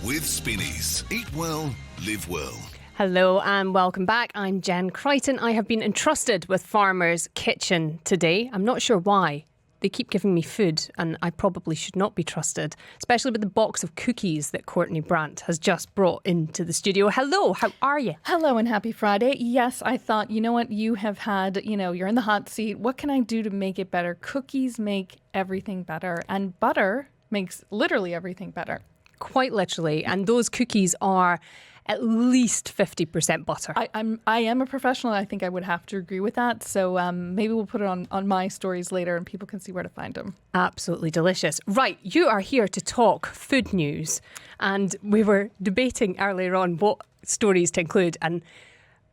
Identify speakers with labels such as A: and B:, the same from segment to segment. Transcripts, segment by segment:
A: With Spinneys. Eat well, live well.
B: Hello and welcome back. I'm Jen Crichton. I have been entrusted with Farmer's Kitchen today. I'm not sure why. They keep giving me food and I probably should not be trusted, especially with the box of cookies that Courtney Brandt has just brought into the studio. Hello, how are you?
C: Hello and happy Friday. Yes, I thought, you know what, you have had, you're in the hot seat. What can I do to make it better? Cookies make everything better and butter makes literally everything better.
B: Quite literally. And those cookies are at least 50% butter.
C: I am a professional. I think I would have to agree with that. So maybe we'll put it on my stories later and people can see where to find them.
B: Absolutely delicious. Right, you are here to talk food news. And we were debating earlier on what stories to include. And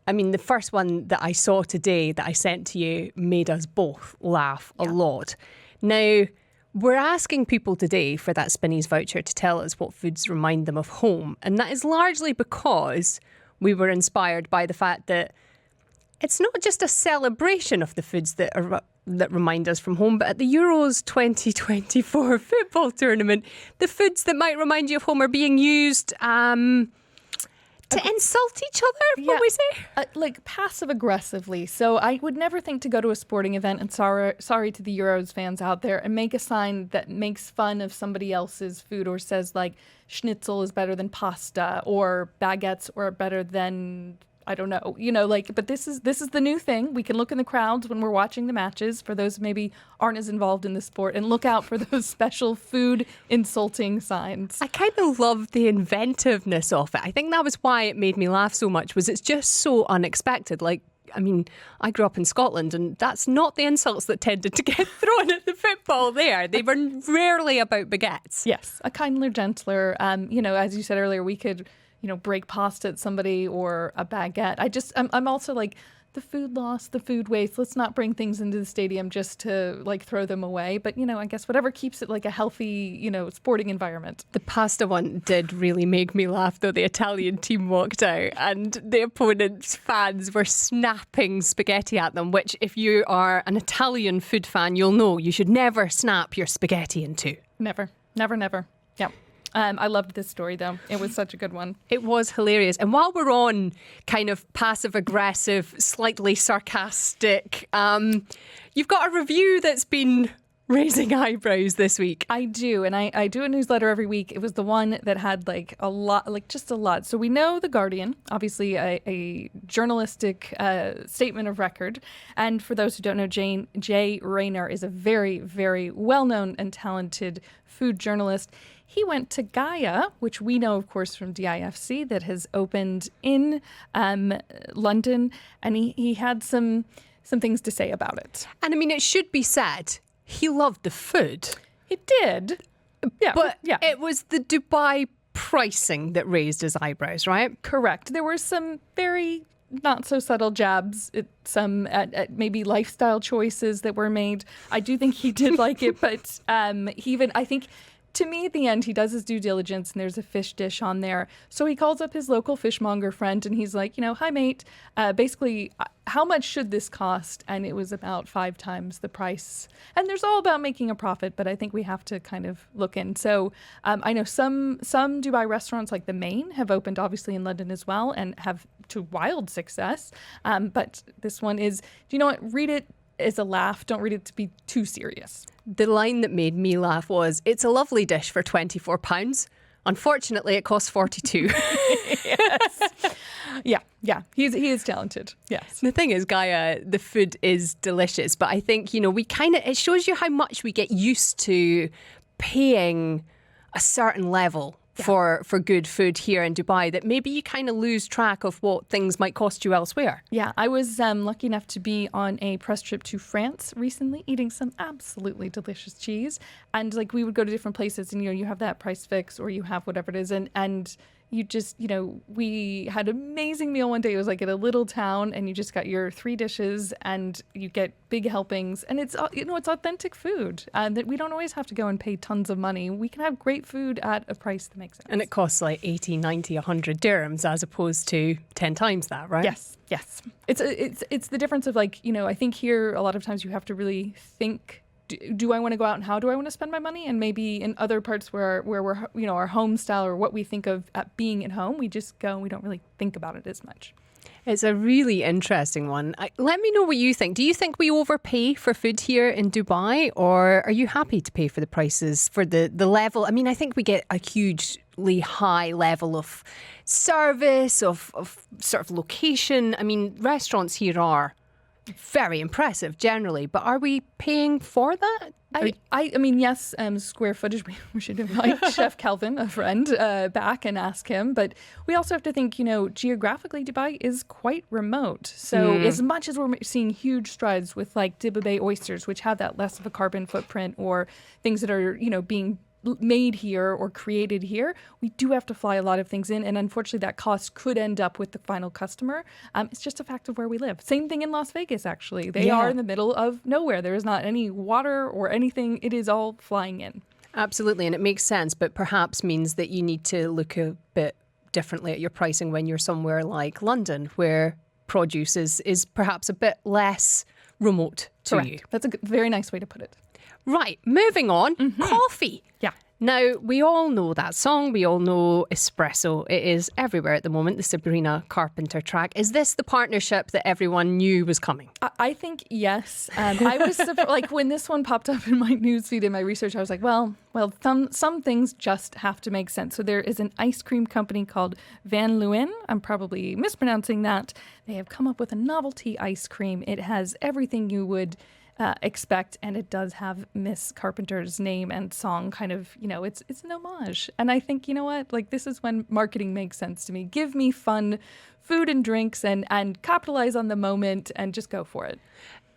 B: I mean, the first one that I saw today that I sent to you made us both laugh a lot. Now, we're asking people today for that Spinneys voucher to tell us what foods remind them of home. And that is largely because we were inspired by the fact that it's not just a celebration of the foods that remind us from home, but at the Euros 2024 football tournament, the foods that might remind you of home are being used to insult each other, what we say?
C: Like passive aggressively. So I would never think to go to a sporting event, and sorry to the Euros fans out there, and make a sign that makes fun of somebody else's food or says like schnitzel is better than pasta or baguettes are better than, I don't know, but this is the new thing. We can look in the crowds when we're watching the matches for those who maybe aren't as involved in the sport and look out for those special food insulting signs.
B: I kind of love the inventiveness of it. I think that was why it made me laugh so much, was it's just so unexpected. Like, I mean, I grew up in Scotland and that's not the insults that tended to get thrown at the football there. They were rarely about baguettes.
C: Yes, a kindler, gentler, as you said earlier, we could break pasta at somebody or a baguette. I'm also like, the food loss, the food waste, let's not bring things into the stadium just to like throw them away. But, I guess whatever keeps it like a healthy, sporting environment.
B: The pasta one did really make me laugh though. The Italian team walked out and the opponent's fans were snapping spaghetti at them, which if you are an Italian food fan, you'll know you should never snap your spaghetti in two.
C: Never. Yeah. I loved this story, though. It was such a good one.
B: It was hilarious. And while we're on kind of passive-aggressive, slightly sarcastic, you've got a review that's been raising eyebrows this week.
C: I do. And I do a newsletter every week. It was the one that had just a lot. So we know The Guardian, obviously a journalistic statement of record. And for those who don't know, Jay Rayner is a very, very well-known and talented food journalist. He went to Gaia, which we know, of course, from DIFC, that has opened in London. And he had some things to say about it.
B: And I mean, it should be said, he loved the food.
C: He did. Yeah.
B: But it was the Dubai pricing that raised his eyebrows, right?
C: Correct. There were some very not so subtle jabs at maybe lifestyle choices that were made. I do think he did like it, but I think to me, at the end, he does his due diligence and there's a fish dish on there. So he calls up his local fishmonger friend and he's like, hi, mate, basically, how much should this cost? And it was about 5 times the price. And there's all about making a profit, but I think we have to kind of look in. So I know some Dubai restaurants like the Main have opened obviously in London as well and have to wild success. But this one is, do you know what? Read it as a laugh. Don't read it to be too serious.
B: The line that made me laugh was, it's a lovely dish for £24. Unfortunately, it costs 42.
C: Yes. Yeah. He is talented. Yes.
B: The thing is, Gaia, the food is delicious, but I think, it shows you how much we get used to paying a certain level for good food here in Dubai, that maybe you kind of lose track of what things might cost you elsewhere.
C: Yeah, I was lucky enough to be on a press trip to France recently, eating some absolutely delicious cheese. And we would go to different places and, you have that price fix or you have whatever it is. And you just, we had an amazing meal one day. It was at a little town and you just got your 3 dishes and you get big helpings. And it's, it's authentic food that we don't always have to go and pay tons of money. We can have great food at a price that makes sense.
B: And it costs 80, 90, 100 dirhams as opposed to 10 times that, right?
C: Yes. It's the difference of I think here a lot of times you have to really think do I want to go out and how do I want to spend my money? And maybe in other parts where we're, our home style or what we think of at being at home, we just go and we don't really think about it as much.
B: It's a really interesting one. Let me know what you think. Do you think we overpay for food here in Dubai, or are you happy to pay for the prices, for the level? I mean, I think we get a hugely high level of service, of sort of location. I mean, restaurants here are very impressive generally, but are we paying for that?
C: I mean, yes, square footage. We should invite Chef Calvin, a friend, back and ask him. But we also have to think, geographically, Dubai is quite remote. So as much as we're seeing huge strides with like Dibba Bay oysters, which have that less of a carbon footprint, or things that are, being made here or created here, we do have to fly a lot of things in, and unfortunately that cost could end up with the final customer. It's just a fact of where we live. Same thing in Las Vegas, actually. They are in the middle of nowhere. There is not any water or anything. It is all flying in.
B: Absolutely, and it makes sense, but perhaps means that you need to look a bit differently at your pricing when you're somewhere like London, where produce is perhaps a bit less remote to you.
C: That's a very nice way to put it.
B: Right, moving on. Coffee.
C: Yeah.
B: Now, we all know that song. We all know espresso. It is everywhere at the moment, the Sabrina Carpenter track. Is this the partnership that everyone knew was coming?
C: I think yes. I was like, when this one popped up in my newsfeed in my research, I was like, well, some things just have to make sense. So there is an ice cream company called Van Leeuwen. I'm probably mispronouncing that. They have come up with a novelty ice cream. It has everything you would expect, and it does have Miss Carpenter's name and song kind of, it's an homage. And I think, like, this is when marketing makes sense to me. Give me fun food and drinks and capitalize on the moment and just go for it.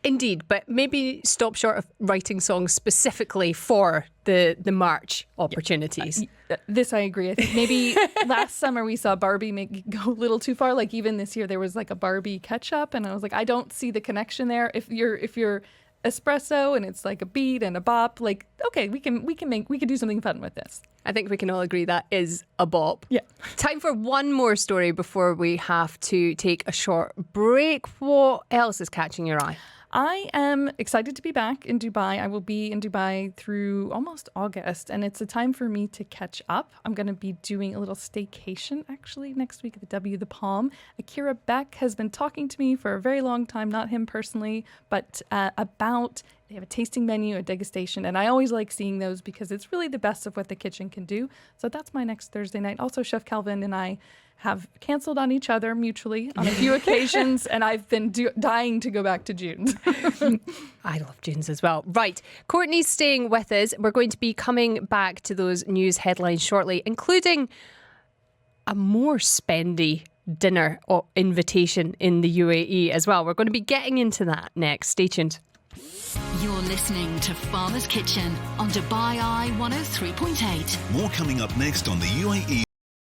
B: Indeed, but maybe stop short of writing songs specifically for the March opportunities.
C: This I agree. I think maybe last summer we saw Barbie go a little too far. Like even this year there was like a Barbie catch-up, and I was like, I don't see the connection there. If you're espresso and it's like a beat and a bop, like, okay, we can do something fun with this.
B: I think we can all agree that is a bop.
C: Yeah.
B: Time for one more story before we have to take a short break. What else is catching your eye?
C: I am excited to be back in Dubai. I will be in Dubai through almost August, and it's a time for me to catch up. I'm going to be doing a little staycation actually next week at the W the Palm. Akira Beck has been talking to me for a very long time, not him personally, but about they have a tasting menu, a degustation, and I always like seeing those because it's really the best of what the kitchen can do. So that's my next Thursday night. Also, Chef Calvin and I have canceled on each other mutually on a few occasions, and I've been dying to go back to June's.
B: I love June's as well. Right, Courtney's staying with us. We're going to be coming back to those news headlines shortly, including a more spendy dinner invitation in the UAE as well. We're going to be getting into that next. Stay tuned.
D: You're listening to Farmer's Kitchen on Dubai Eye 103.8.
A: More coming up next on the UAE